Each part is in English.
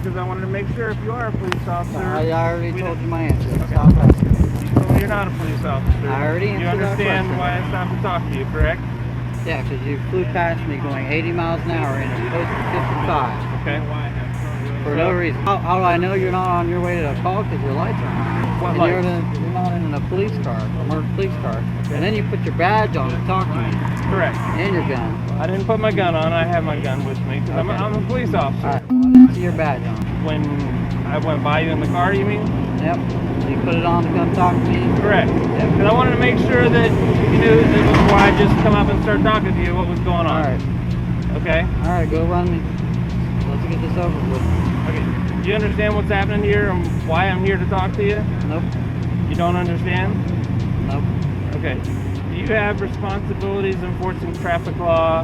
because I wanted to make sure if you are a police officer. I already told you my answer. Okay. Stop asking. You told me you're not a police officer. I already answered that You understand question. why I stopped to talk to you, correct? Yeah, because you flew past me going 80 miles an hour and it's supposed to be 55. Okay. For no reason. How do I know you're not on your way to a call because your lights are on? What And lights? you're not in a police car, a marked police car. And then you put your badge on to talk to me. Correct. And your gun. I didn't put my gun on. I have my gun with me because Okay. I'm a police officer. Alright, well, I didn't see your badge on. When I went by you in the car, you mean? Yep. You put it on to come talk to me? Correct. Yep. Because I wanted to make sure that you knew that before I just come up and start talking to you what was going on. Alright. Okay? Alright, go run me. Let's get this over with. Okay. Do you understand what's happening here and why I'm here to talk to you? Nope. You don't understand? Nope. Okay. Do you have responsibilities enforcing traffic law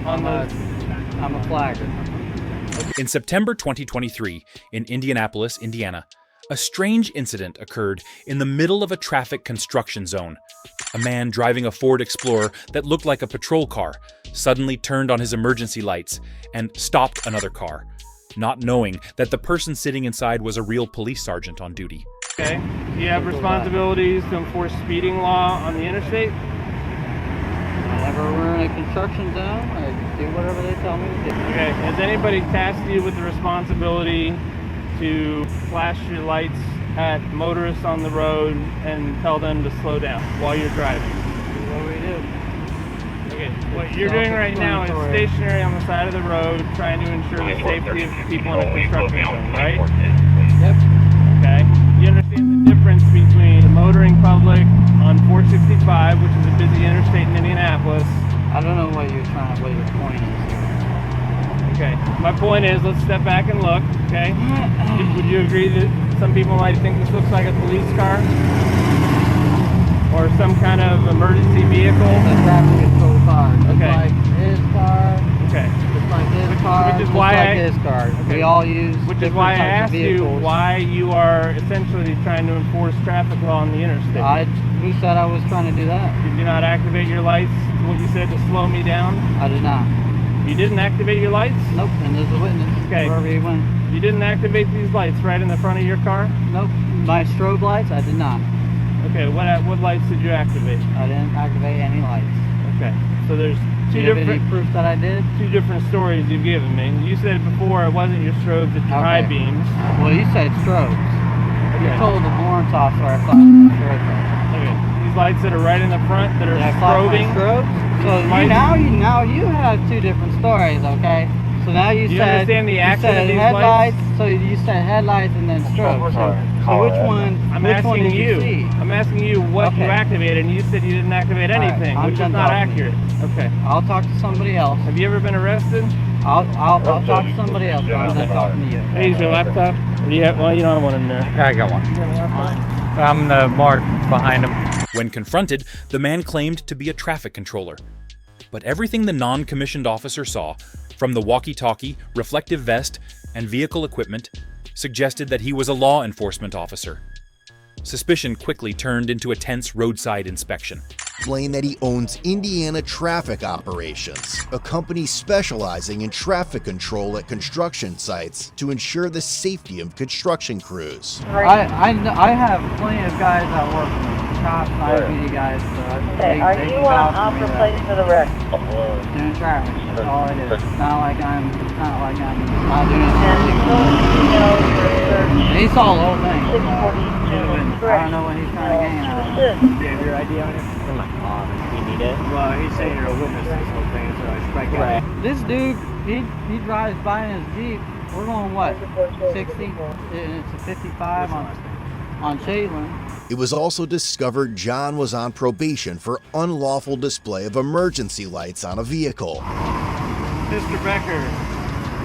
on those? I'm a flagger. In September 2023, in Indianapolis, Indiana, a strange incident occurred in the middle of a traffic construction zone. A man driving a Ford Explorer that looked like a patrol car suddenly turned on his emergency lights and stopped another car, not knowing that the person sitting inside was a real police sergeant on duty. Okay. Do you have responsibilities to enforce speeding law on the interstate? Whenever we're in a construction zone, I do whatever they tell me to do. Okay. Has anybody tasked you with the responsibility to flash your lights at motorists on the road and tell them to slow down while you're driving? What do we do? Okay. What you're doing right now is stationary on the side of the road trying to ensure the safety of people in a construction zone, right? Yep. Okay. You understand the difference between the motoring public on 465, which is a busy interstate in Indianapolis. I don't know what your point is. Okay. My point is, let's step back and look, okay? Would you agree that some people might think this looks like a police car? Or some kind of emergency vehicle? A traffic control car. Just Okay. like his car. Okay. Just like his car. Which is just why like his car. Okay. We all use Which is different why I types of asked you vehicles. why you are essentially trying to enforce traffic law on the interstate. Who said I was trying to do that? Did you not activate your lights, what you said, to slow me down? I did not. You didn't activate your lights? Nope, and there's a witness. Okay. Wherever he went. You didn't activate these lights right in the front of your car? Nope. My strobe lights, I did not. Okay, what lights did you activate? I didn't activate any lights. Okay, so there's Do two you have any different proof that I did? stories you've given me. You said before it wasn't your strobes, it's your high Okay. beams. Well, you said strobes. You Okay. told the warrant officer I thought it was strobe lights. Okay, these lights that are right in the front that are Did I clock my strobing. strobes? So Lights- now you have two different stories, okay? So now you Do you said understand the you action said of these headlights. lights? So you said headlights and then strobes. So which one? I'm which one asking did you see? I'm asking you what you Okay. activated, and you said you didn't activate All right, anything, I'm which is done not talking. accurate. Okay. I'll talk to somebody else. Have you ever been arrested? I'll talk to somebody else. I'm not talking to you. Hey, is your laptop? Or do you have? Well, you don't have one in there. Yeah, I got one. You have a laptop? I'm the mark behind him. When confronted, the man claimed to be a traffic controller. But everything the non-commissioned officer saw, from the walkie-talkie, reflective vest, and vehicle equipment, suggested that he was a law enforcement officer. Suspicion quickly turned into a tense roadside inspection. Explain that he owns Indiana Traffic Operations, a company specializing in traffic control at construction sites to ensure the safety of construction crews. I have plenty of guys that work for me. Cops, IPD guys. So Okay, are you on offer place for the rest? Doing traffic. That's all I do. It's not like I'm not doing And anything. you know your And he saw the whole thing. 642. I don't know what he's trying to gain out of it. Good. Do you have your ID on you? Come on. You need it? Well, he's saying you're a witness to this whole thing, so I strike Right. out. This dude, he drives by in his Jeep. We're going what? 60? And it's a 55 on Shadeland. It was also discovered John was on probation for unlawful display of emergency lights on a vehicle. Mr. Becker,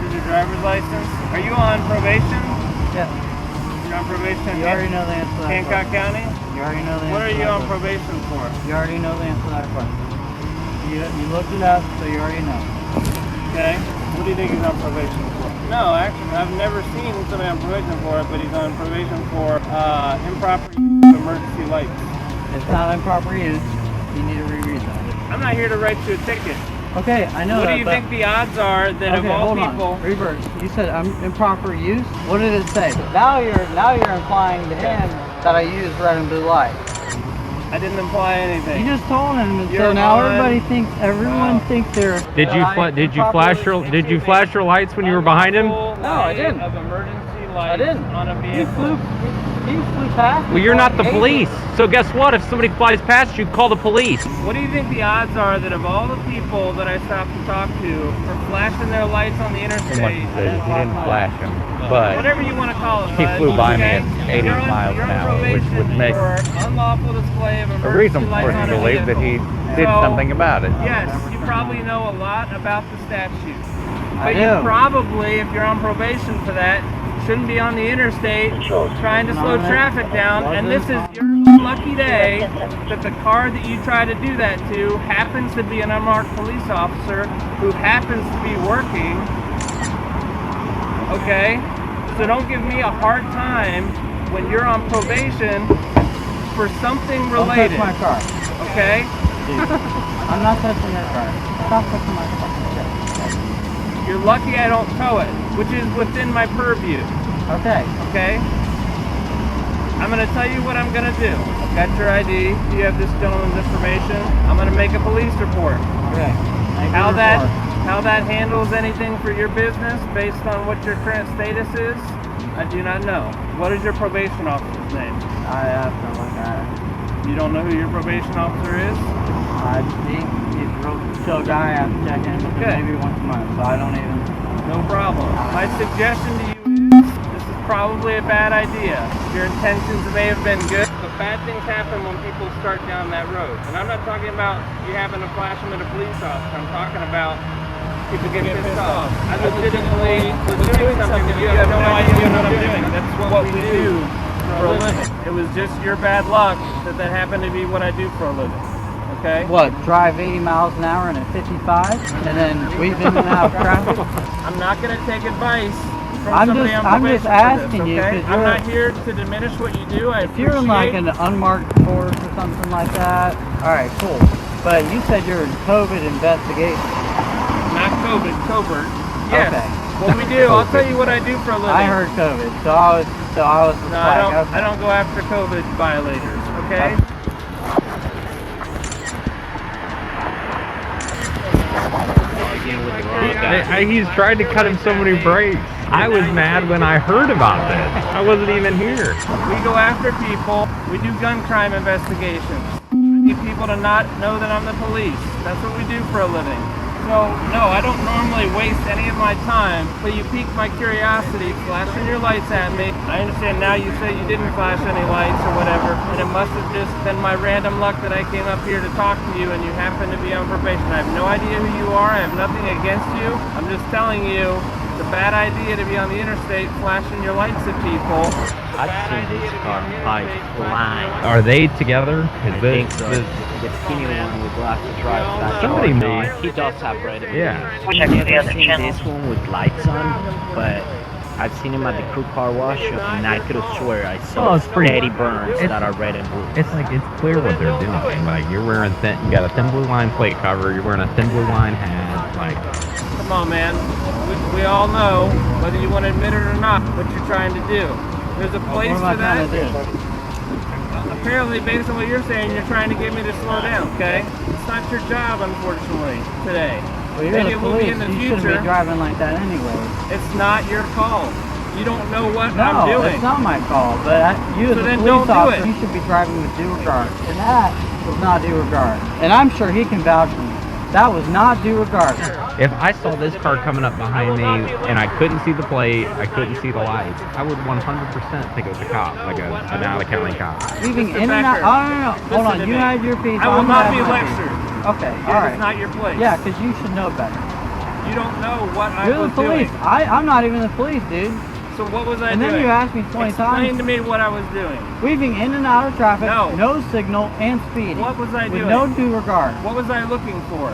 is your driver's license? Are you on probation? Yeah. You're on probation You in already know the answer to that Hancock question. County? You already know the answer What are to you that on question. probation for? You already know the answer to that question. You looked it up, so you already know. Okay. What do you think he's on probation for? No, actually, I've never seen somebody on probation for it, but he's on probation for improper use of emergency lights. It's not improper use. You need to reread that. I'm not here to write you a ticket. Okay, I know What that, do you but- think the odds are that of Okay, all hold people? on. Reverse. You said I'm improper use. What did it say? Now you're implying to him that I use red and blue light. I didn't imply anything. You just told him, and so You're now on- everyone thinks they're. Did you flash your lights when you were behind him? No, I didn't. Of emergency lights I didn't. on a He vehicle. flew past. Well, you're not the police. So guess what? If somebody flies past you, call the police. What do you think the odds are that of all the people that I stopped to talk to for flashing their lights on the interstate, He didn't flash him, but whatever you want to call it, he bud, flew by me okay? at 80 You're on- miles you're an on hour, which probation would make for unlawful display of a emergency reason for lights us on to a believe that he vehicle. did So, something about it. Yes, you probably know a lot about the statute. I But you do. probably, if you're on probation for that, shouldn't be on the interstate trying to slow traffic down. And this is your lucky day that the car that you try to do that to happens to be an unmarked police officer who happens to be working. Okay? So don't give me a hard time when you're on probation for something Don't related. touch my car. Okay? Dude. I'm not touching your car. Stop touching my car. You're lucky I don't tow it, which is within my purview. Okay. Okay? I'm gonna tell you what I'm gonna do. I've got your ID. You have this gentleman's information. I'm gonna make a police report. Okay. How that handles anything for your business based on what your current status is, I do not know. What is your probation officer's name? I have to look at it. You don't know who your probation officer is? He's a real chill guy. I have to check in Okay. maybe once a month, so I don't even. No problem. My suggestion to you is, this is probably a bad idea. Your intentions may have been good, but bad things happen when people start down that road. And I'm not talking about you having to flash them at a police officer. I'm talking about people getting pissed off. I legitimately was doing something that you have no idea what I'm doing. That's what we do for a living. It was just your bad luck that happened to be what I do for a living. Okay? What? Drive 80 miles an hour in a 55, and then weave in and out of traffic? I'm not going to take advice from I'm somebody just- on I'm probation just for this, asking you, okay? 'cause I'm you're- not here to diminish what you do. I If you're in like appreciate- an unmarked Porsche or something like that, all right, cool. But you said you're in COVID investigation. Not COVID, covert. Yes. Okay. What we do, I'll tell you what I do for a living. I heard COVID, so I was just No, like, okay. I don't go after COVID violators, okay? He's tried to cut him so many breaks. I was mad when I heard about this. I wasn't even here. We go after people. We do gun crime investigations. I need people to not know that I'm the police. That's what we do for a living. So, no, I don't normally waste any of my time, but you piqued my curiosity, flashing your lights at me. I understand now you say you didn't flash any lights or whatever, and it must have just been my random luck that I came up here to talk to you and you happen to be on probation. I have no idea who you are. I have nothing against you. I'm just telling you, it's a bad idea to be on the interstate flashing your lights at people. I've seen this car pipe flying. Are they together? I think so. The skinny one with glasses drives that Somebody car. may- He does have red. Yeah. I've never seen this one with lights on, but I've seen him at the crew car wash, and I could have swear I saw Well, it's pretty- steady burns it's- that are red and blue. It's like it's clear what they're doing. Like you're wearing you got a thin blue line plate cover. You're wearing a thin blue line hat. Like Come on, man. We all know, whether you want to admit it or not, what you're trying to do. There's a place What am I for that. trying to do? Apparently, based on what you're saying, you're trying to get me to slow down, okay? It's not your job, unfortunately, today. Well, you're Maybe the it will be police. in the You shouldn't future. be driving like that anyway. It's not your call. You don't know what No, I'm doing. it's not my call. But you as So a then police don't do officer, it. you should be driving with due regard. And that was not due regard. And I'm sure he can vouch for me. That was not due regard. if I saw this car coming up behind me and I couldn't see the plate, I couldn't see the lights, I would 100% think it was a cop, like an out of county cop. Leaving Mr. in and out. Becker, Oh, no. Hold listen on. to You me. had your piece. I will I'm not gonna be have my lectured. piece. Okay. Here, All right. It's not your place. Yeah, because you should know better. You don't know what I You're the was police. doing. I'm not even the police, dude. So what was I And doing? then you asked me 20 Explain times. to me what I was doing. Weaving in and out of traffic, No. signal, and speeding. What was I with doing? no due regard. What was I looking for?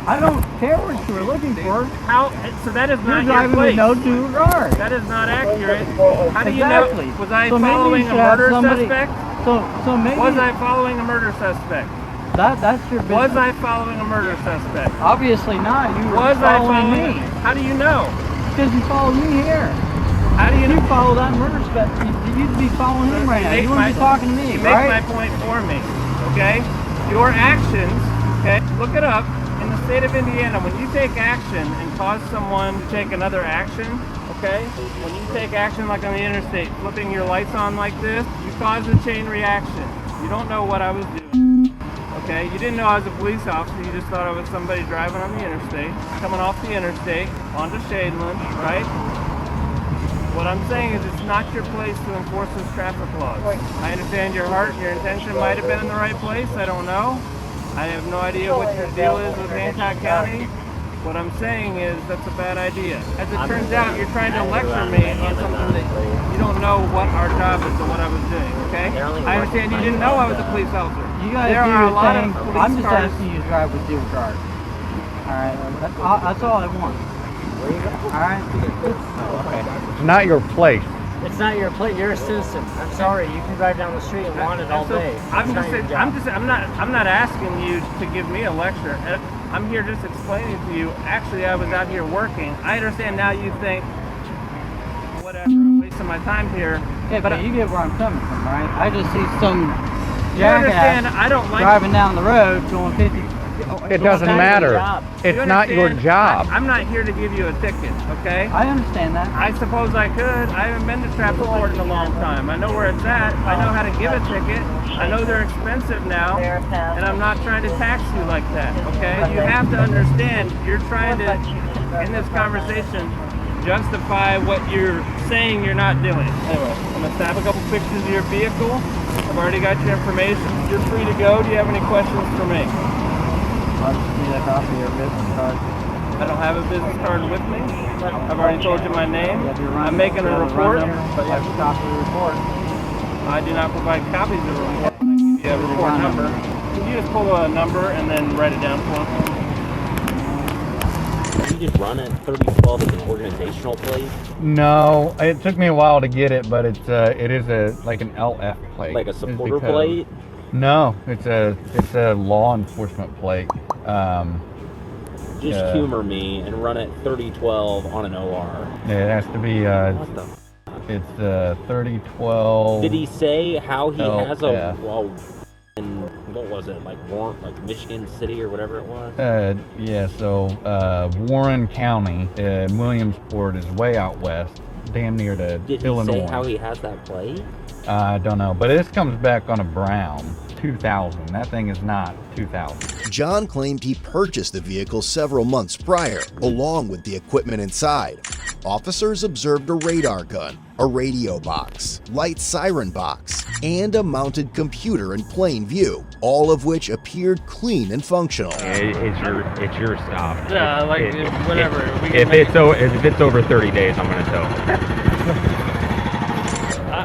I don't care what you were looking for. How? So that is You're not your driving place. with no due regard. That is not accurate. How do you Exactly. know? Was I So maybe you following a should have murder somebody- suspect? So maybe. Was I following a murder suspect? That's your business. Was I following a murder suspect? Obviously not. You were Was I following following? me. How do you know? Because you followed me here. How do you You know? follow that murder suspect. You'd be following him right now. You wouldn't be talking to me, You right? make my point for me, okay? Your actions, okay? Look it up. In the state of Indiana, when you take action and cause someone to take another action, okay? When you take action like on the interstate, flipping your lights on like this, you cause a chain reaction. You don't know what I was doing, okay? You didn't know I was a police officer. You just thought I was somebody driving on the interstate, coming off the interstate onto Shadeland, right? What I'm saying is it's not your place to enforce those traffic laws. I understand your heart, your intention might have been in the right place. I don't know. I have no idea what your deal is with Hancock County. What I'm saying is that's a bad idea. As it turns out, you're trying to lecture me on something that you don't know what our job is or what I was doing, okay? I understand you didn't know I was a police officer. You guys There do are a your lot thing. of police I'm just cars. asking you to drive with due regard. Alright? That's all I want. Alright? It's not your place. It's not your plate. You're a citizen. I'm sorry. You can drive down the street and want it all So, day. I'm It's not your job. not asking you to give me a lecture. I'm here just explaining to you. Actually, I was out here working. I understand now. You think, whatever, I'm wasting my time here. Okay, but you get where I'm coming from, right? I just see some You understand? jackass I don't like driving down the road going 50. It doesn't matter. It's You not your understand? job. I'm not here to give you a ticket, okay? I understand that. I suppose I could. I haven't been to traffic court in a long time. I know where it's at. I know how to give a ticket. I know they're expensive now, and I'm not trying to tax you like that, okay? You have to understand, you're trying to, in this conversation, justify what you're saying you're not doing. Anyway, I'm gonna snap a couple pictures of your vehicle. I've already got your information. You're free to go. Do you have any questions for me? I just need a copy of your business card. I don't have a business card with me. I've already told you my name. You have your run- I'm making you a have the report. run number, but you have a copy of the report. I do not provide copies of the report. I give you a report number. Can you just pull a number and then write it down for me? You just run it 3012 as an organizational plate, No, it took me a while to get it, but it is like an LF plate. like a It's supporter because- plate. No, it's a law enforcement plate. Just Yeah. humor me and run it 3012 on an OR. It has to be. What the? It's 3012. Did he say how he has a yeah. well? In what was it, like Warren, like Michigan City or whatever it was? Yeah. So Warren County, Williamsport is way out west, damn near to Did he Illinois. say how he has that plate? I don't know, but this comes back on a brown 2000. That thing is not 2000. John claimed he purchased the vehicle several months prior, along with the equipment inside. Officers observed a radar gun, a radio box, light siren box, and a mounted computer in plain view, all of which appeared clean and functional. It's your stop. Yeah, like, whatever. If it's over 30 days, I'm gonna tow.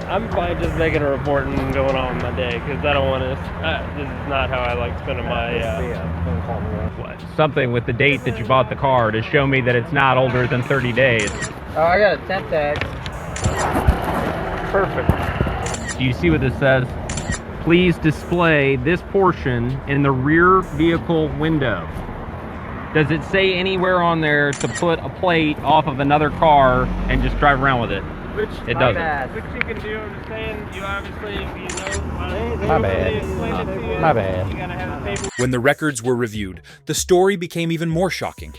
I'm fine just making a report and going on with my day because I don't want to. This is not how I like spending my. What? Something with the date that you bought the car to show me that it's not older than 30 days. Oh, I got a temp tag. Perfect. Do you see what this says? Please display this portion in the rear vehicle window. Does it say anywhere on there to put a plate off of another car and just drive around with it? Which It doesn't. Which you can do. I'm just saying. You obviously, you know. My bad. Explained it to you. My bad. You gotta have the paper. When the records were reviewed, the story became even more shocking.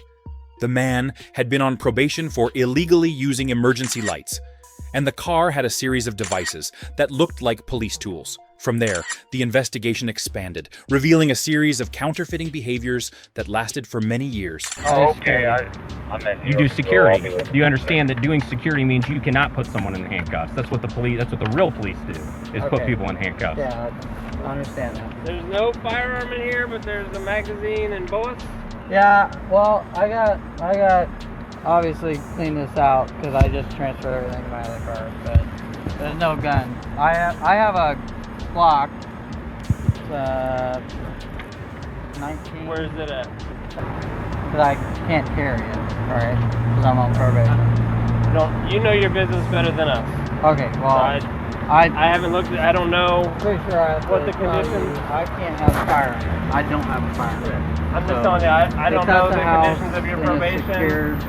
The man had been on probation for illegally using emergency lights, and the car had a series of devices that looked like police tools. From there, the investigation expanded, revealing a series of counterfeiting behaviors that lasted for many years. Oh, okay. You do security. Do you understand that doing security means you cannot put someone in handcuffs? That's what the real police do, is put Okay. people in handcuffs. Yeah, I understand that. There's no firearm in here, but there's a magazine and bullets. Yeah, well, I got obviously clean this out because I just transferred everything to my other car, but there's no gun. I have a Glock. It's 19. Where is it at? But I can't carry it, alright? Because I'm on probation. You know your business better than us. Okay, well, Right. I haven't looked at, I don't know. Pretty sure I have What to the tell conditions? you, I can't have a firearm. I don't have a firearm. I'm just So, telling you, I don't it's know at the house, conditions of your and it's probation. secured.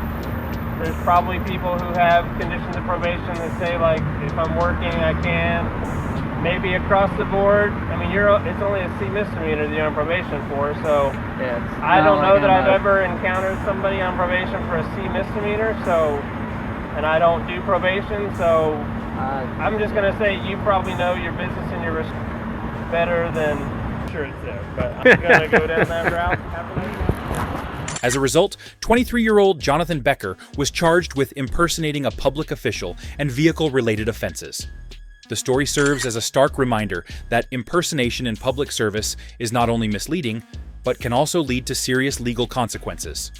There's probably people who have conditions of probation that say, like, if I'm working, I can. Maybe across the board. I mean, it's only a C misdemeanor that you're on probation for, so Yeah, it's I not don't know like that I'm I've a- ever encountered somebody on probation for a C misdemeanor, so, and I don't do probation, so I'm just gonna say you probably know your business and your risk better than sure it's there, but I'm gonna go down that route. Have a nice day. As a result, 23-year-old Jonathan Becker was charged with impersonating a public official and vehicle-related offenses. The story serves as a stark reminder that impersonation in public service is not only misleading, but can also lead to serious legal consequences.